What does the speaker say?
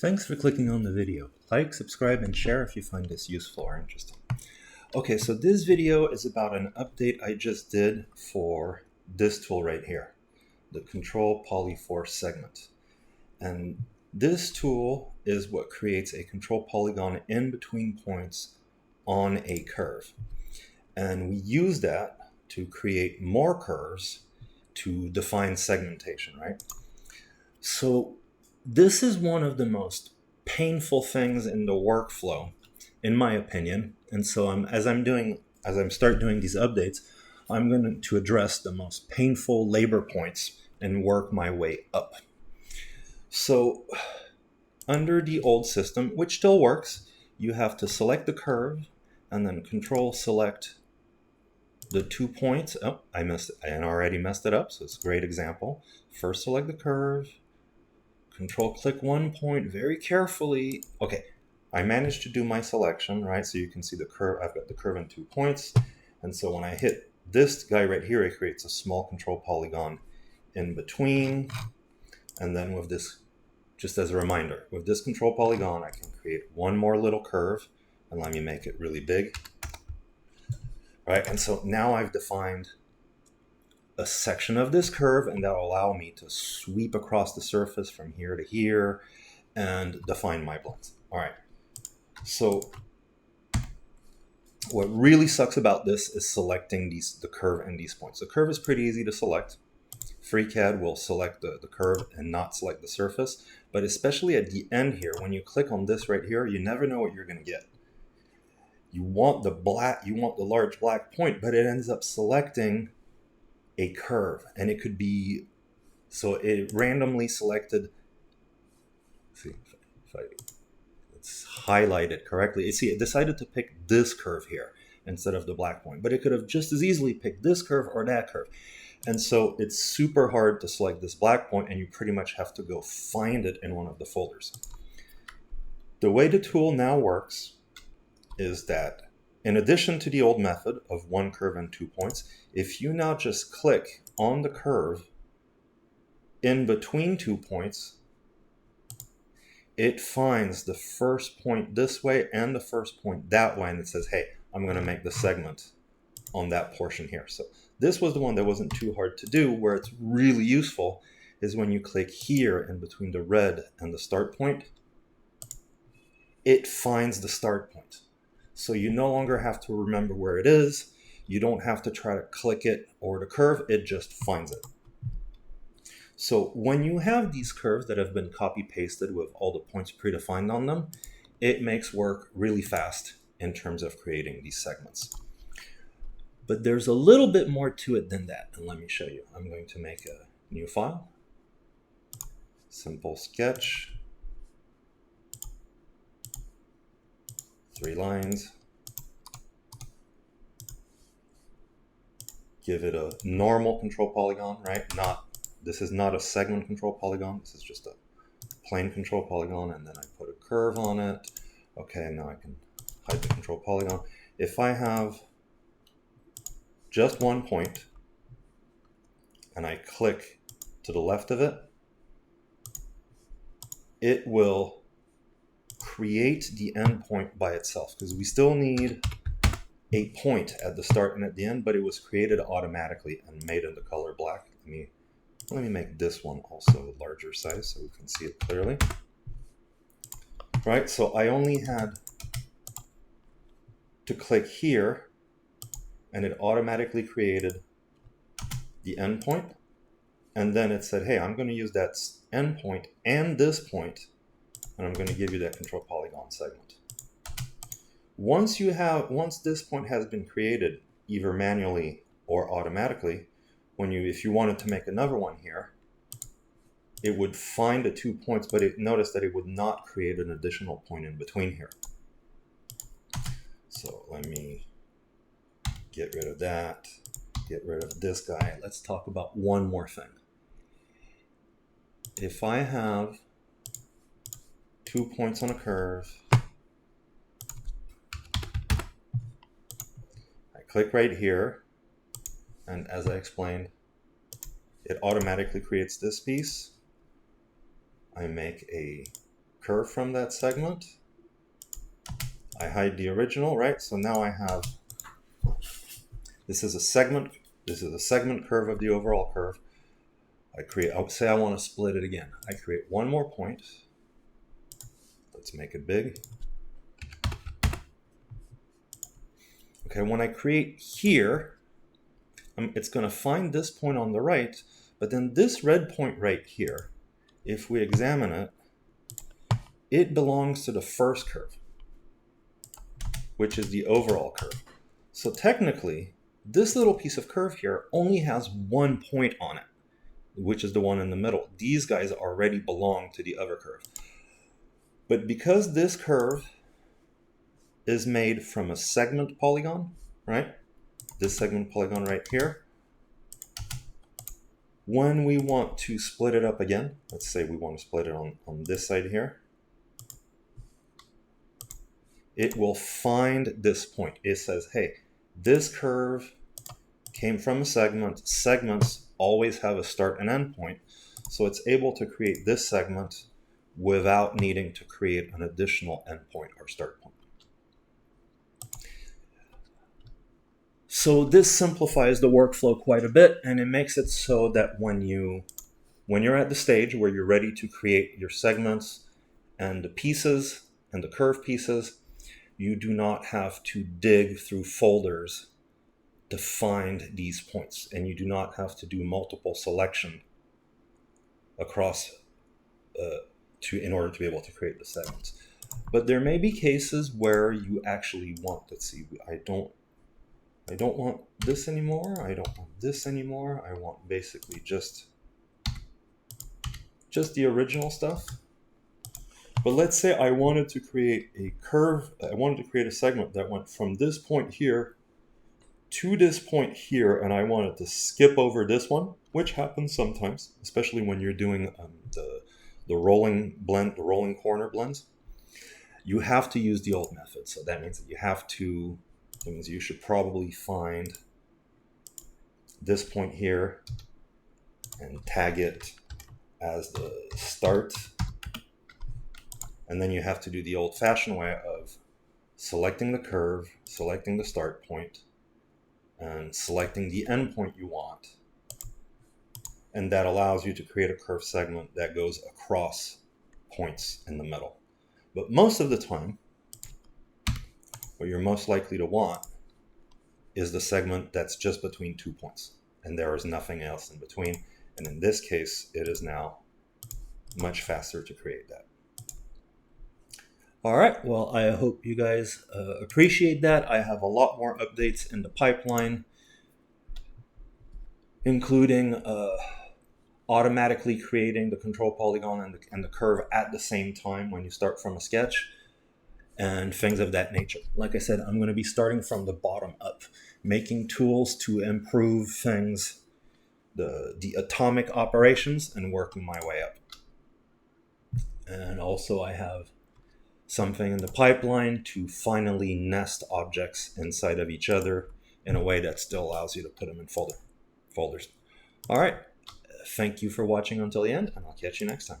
Thanks for clicking on the video. Like, subscribe, and share if you find this useful or interesting. Okay, so this video is about an update I just did for this tool right here, the Control Polyforce segment. And this tool is what creates a control polygon in between points on a curve. And we use that to create more curves to define segmentation, right? So this is one of the most painful things in the workflow, in my opinion. And so as I start doing these updates, I'm going to address the most painful labor points and work my way up. So under the old system, which still works, you have to select the curve and then Control select the 2 points. Oh, I already messed it up, so it's a great example. First select the curve, Control click 1 point very carefully. Okay, I managed to do my selection, right? So you can see the curve, I've got the curve in 2 points. And so when I hit this guy right here, it creates a small control polygon in between. And then with this, just as a reminder, with this control polygon, I can create one more little curve, and let me make it really big. Right, and so now I've defined a section of this curve, and that will allow me to sweep across the surface from here to here and define my blends. All right, so what really sucks about this is selecting the curve and these points. The curve is pretty easy to select. FreeCAD will select the curve and not select the surface, but especially at the end here, when you click on this right here, you never know what you're going to get. You want the large black point, but it ends up selecting a curve, and it could be, so it randomly selected, see if let's highlight it correctly. See, it decided to pick this curve here instead of the black point, but it could have just as easily picked this curve or that curve. And so it's super hard to select this black point, and you pretty much have to go find it in one of the folders. The way the tool now works is that in addition to the old method of one curve and 2 points, if you now just click on the curve in between 2 points, it finds the first point this way and the first point that way, and it says, hey, I'm going to make the segment on that portion here. So this was the one that wasn't too hard to do. Where it's really useful is when you click here in between the red and the start point, it finds the start point. So you no longer have to remember where it is. You don't have to try to click it or the curve, it just finds it. So when you have these curves that have been copy pasted with all the points predefined on them, it makes work really fast in terms of creating these segments. But there's a little bit more to it than that, and let me show you. I'm going to make a new file, simple sketch, 3 lines, give it a normal control polygon, right? This is not a segment control polygon, this is just a plain control polygon, and then I put a curve on it. Okay, now I can hide the control polygon. If I have just 1 point and I click to the left of it, it will create the end point by itself, because we still need a point at the start and at the end, but it was created automatically and made in the color black. Let me make this one also a larger size so we can see it clearly. Right, so I only had to click here and it automatically created the endpoint. And then it said, hey, I'm going to use that endpoint and this point, and I'm going to give you that control polygon segment. Once this point has been created, either manually or automatically, if you wanted to make another one here, it would find the 2 points, but it noticed that it would not create an additional point in between here. So let me get rid of that, get rid of this guy. Let's talk about one more thing. If I have 2 points on a curve, I click right here, and as I explained, it automatically creates this piece. I make a curve from that segment. I hide the original, right? So now I have, this is a segment curve of the overall curve. Say I want to split it again. I create one more point. Let's make it big. Okay, when I create here, it's going to find this point on the right, but then this red point right here, if we examine it, it belongs to the first curve, which is the overall curve. So technically, this little piece of curve here only has one point on it, which is the one in the middle. These guys already belong to the other curve. But because this curve is made from a segment polygon, right? This segment polygon right here, when we want to split it up again, let's say we want to split it on this side here, it will find this point. It says, hey, this curve came from a segment. Segments always have a start and end point. So it's able to create this segment without needing to create an additional endpoint or start point. So this simplifies the workflow quite a bit, and it makes it so that when you're at the stage where you're ready to create your segments and the pieces and the curve pieces, you do not have to dig through folders to find these points, and you do not have to do multiple selection across in order to be able to create the segments. But there may be cases where you actually want, let's see, I don't want this anymore. I don't want this anymore. I want basically just the original stuff. But let's say I wanted to create a curve. I wanted to create a segment that went from this point here to this point here, and I wanted to skip over this one, which happens sometimes, especially when you're doing the rolling blend, the rolling corner blends. You have to use the old method. So that means that you should probably find this point here and tag it as the start. And then you have to do the old-fashioned way of selecting the curve, selecting the start point, and selecting the end point you want. And that allows you to create a curve segment that goes across points in the middle. But most of the time, what you're most likely to want is the segment that's just between 2 points, and there is nothing else in between. And in this case, it is now much faster to create that. All right, well, I hope you guys appreciate that. I have a lot more updates in the pipeline, including automatically creating the control polygon and the curve at the same time when you start from a sketch, and things of that nature. Like I said, I'm going to be starting from the bottom up, making tools to improve things, the atomic operations, and working my way up. And also I have something in the pipeline to finally nest objects inside of each other in a way that still allows you to put them in folders. All right. Thank you for watching until the end, and I'll catch you next time.